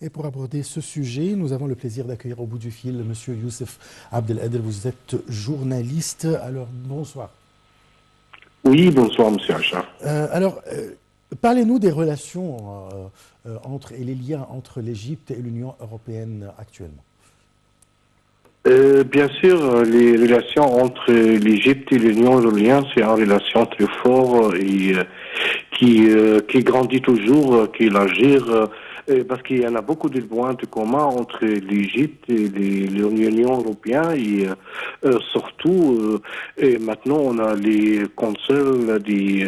Et pour aborder ce sujet, nous avons le plaisir d'accueillir au bout du fil Monsieur Youssef Abdelkader. Vous êtes journaliste. Alors, bonsoir. Oui, bonsoir, monsieur Achar. Parlez-nous des relations et les liens entre l'Égypte et l'Union européenne actuellement. Bien sûr, les relations entre l'Égypte et l'Union européenne, c'est une relation très forte et qui grandit toujours, qui élargit, parce qu'il y en a beaucoup de points de commun entre l'Égypte et l'Union européenne et surtout, et maintenant on a les conseils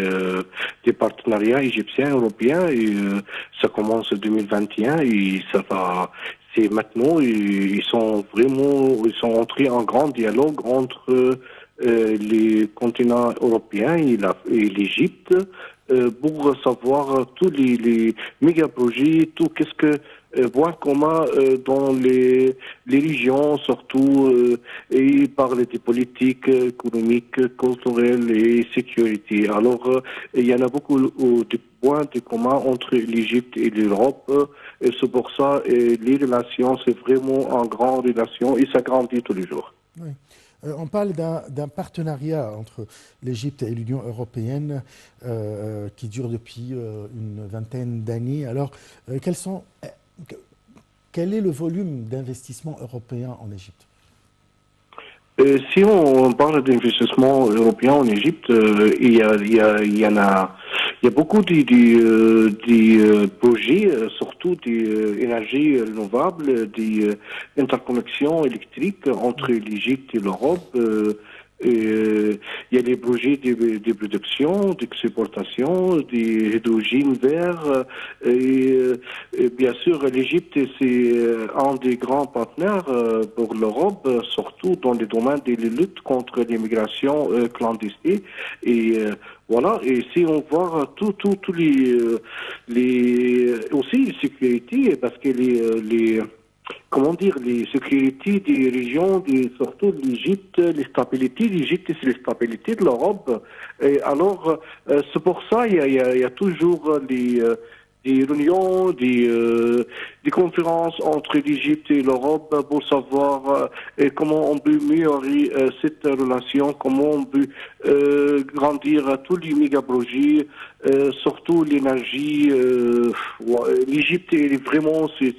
des partenariats égyptiens européens et ça commence en 2021 et ça va. C'est maintenant, ils sont entrés en grand dialogue entre les continents européens et l'Égypte pour savoir tous les méga-projets, tout qu'est-ce que points communs dans les régions, surtout, et ils parlent des politiques économiques, culturelles et sécurité. Alors, il y en a beaucoup de points de commun entre l'Égypte et l'Europe. Et c'est pour ça, les relations, c'est vraiment en grande relation et ça grandit tous les jours. Oui. On parle d'un partenariat entre l'Égypte et l'Union européenne qui dure depuis une vingtaine d'années. Alors, quel est le volume d'investissement européen en Égypte? Si on parle d'investissement européen en Égypte, il y a beaucoup de projets, surtout des énergies renouvelles, des interconnexions électriques entre l'Égypte et l'Europe. Il y a des projets de production, d'exportation, d'hydrogène vert. Et bien sûr, l'Égypte, c'est un des grands partenaires pour l'Europe, surtout dans le domaine de la lutte contre l'immigration clandestine. Et voilà, et si on voit tous aussi les sécurités, parce que les sécurités des régions, surtout de l'Égypte, les stabilités d'Égypte, c'est la stabilité de l'Europe. Et alors, c'est pour ça il y a toujours des réunions, des conférences entre l'Égypte et l'Europe pour savoir comment on peut améliorer cette relation, comment on peut grandir tous les méga-projets, surtout l'énergie. L'Égypte est vraiment, c'est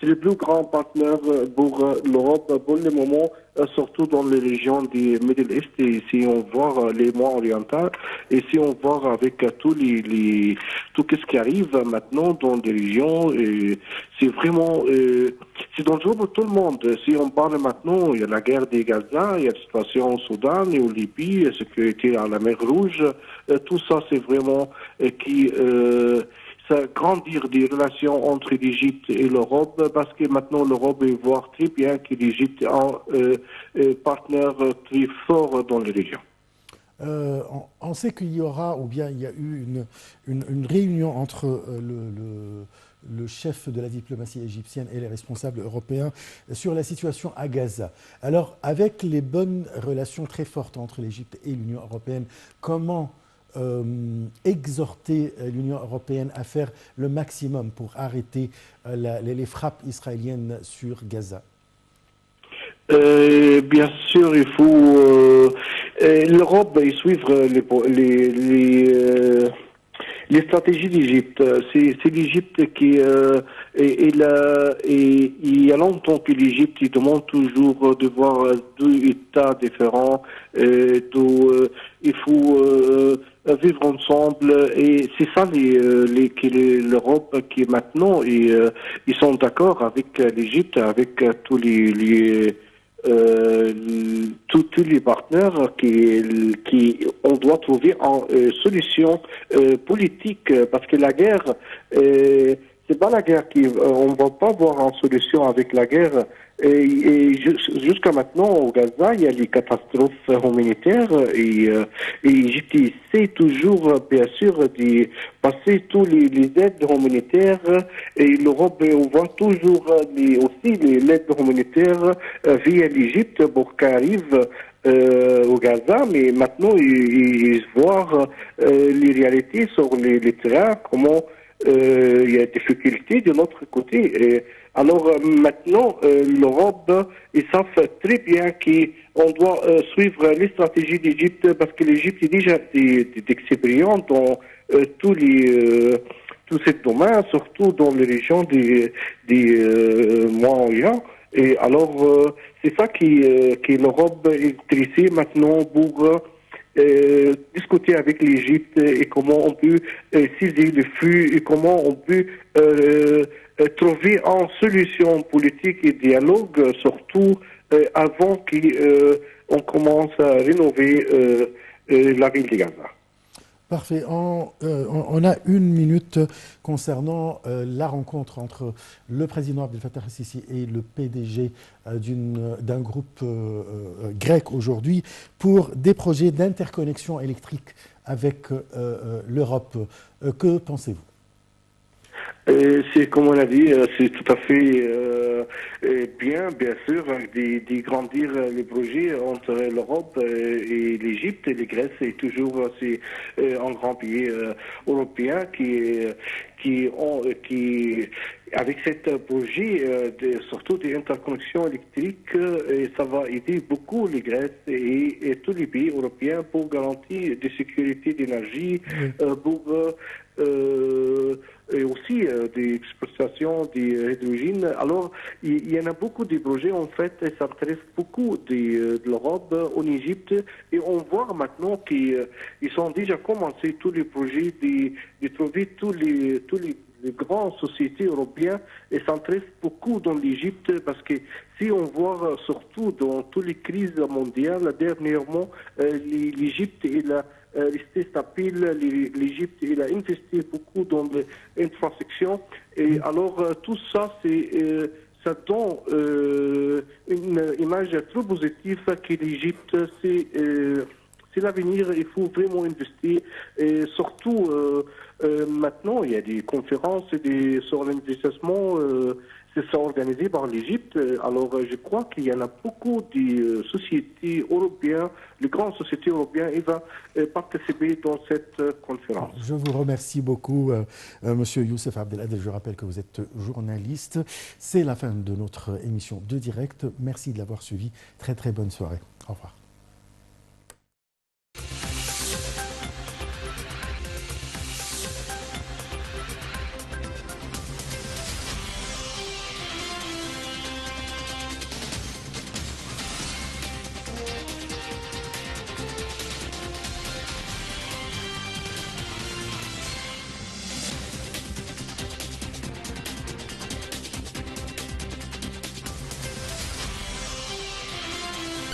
le plus grand partenaire pour l'Europe pour le moment, surtout dans les régions du Middle East. Et si on voit les mois orientaux, et si on voit avec tout ce qui arrive maintenant dans des régions, c'est vraiment, c'est dangereux pour tout le monde. Si on parle maintenant, il y a la guerre des Gaza, il y a la situation au Soudan et au Libye, la sécurité à la mer Rouge, tout ça c'est vraiment ça grandir des relations entre l'Égypte et l'Europe, parce que maintenant l'Europe voit très bien que l'Égypte est un partenaire très fort dans les régions. On sait qu'il y aura, ou bien il y a eu une réunion entre le chef de la diplomatie égyptienne et les responsables européens sur la situation à Gaza. Alors, avec les bonnes relations très fortes entre l'Égypte et l'Union européenne, comment exhorter l'Union européenne à faire le maximum pour arrêter les frappes israéliennes sur Gaza? Bien sûr, il faut l'Europe suivre les stratégies d'Égypte. C'est l'Égypte qui il y a longtemps que l'Égypte demande toujours de voir deux États différents. Il faut vivre ensemble et c'est ça l'Europe qui maintenant ils sont d'accord avec l'Égypte, avec tous tous les partenaires qui on doit trouver une solution politique, parce que la guerre c'est pas la guerre on va pas voir en solution avec la guerre. Jusqu'à maintenant, au Gaza, il y a les catastrophes humanitaires et l'Égypte essaie toujours, bien sûr, de passer tous les aides humanitaires et l'Europe voit toujours aussi l'aide humanitaire via l'Égypte pour qu'elle arrive au Gaza, mais maintenant ils voient les réalités sur les terrains, comment il y a des difficultés de notre côté. Et alors maintenant, l'Europe, ils savent très bien qu'on doit suivre les stratégies d'Égypte parce que l'Égypte est déjà d'expérience dans tous ces domaines, surtout dans les régions des Moyen-Orient. Et alors, c'est ça qui l'Europe est intéressée maintenant pour discuter avec l'Égypte et comment on peut saisir le flux et comment on peut trouver une solution politique et dialogue, surtout avant qu'on commence à rénover la ville de Gaza. Parfait. On a une minute concernant la rencontre entre le président Abdel Fattah el-Sisi et le PDG d'un groupe grec aujourd'hui pour des projets d'interconnexion électrique avec l'Europe. Que pensez-vous? C'est comme on a dit, c'est tout à fait bien sûr, de grandir les projets entre l'Europe et l'Égypte. Et la Grèce est toujours un grand pays européen qui avec cette projet, surtout des interconnexions électriques, ça va aider beaucoup les Grèces et tous les pays européens pour garantir de sécurité d'énergie, pour et aussi des exportations d'hydrogène. Alors, il y en a beaucoup de projets, en fait, et ça intéresse beaucoup de l'Europe en Égypte. Et on voit maintenant qu'ils ont déjà commencé tous les projets de trouver tous les grandes sociétés européennes et s'intéressent beaucoup dans l'Égypte parce que si on voit surtout dans toutes les crises mondiales, dernièrement, l'Égypte est resté stable, l'Égypte a investi beaucoup dans l'infrastructure et alors tout ça ça donne une image très positive que l'Égypte c'est l'avenir, il faut vraiment investir et surtout maintenant il y a des conférences et des organisations c'est organisé par l'Égypte. Alors, je crois qu'il y en a beaucoup de sociétés européennes, les grandes sociétés européennes, qui vont participer dans cette conférence. Je vous remercie beaucoup, Monsieur Youssef Abdeladel. Je rappelle que vous êtes journaliste. C'est la fin de notre émission de direct. Merci de l'avoir suivi. Très, très bonne soirée. Au revoir.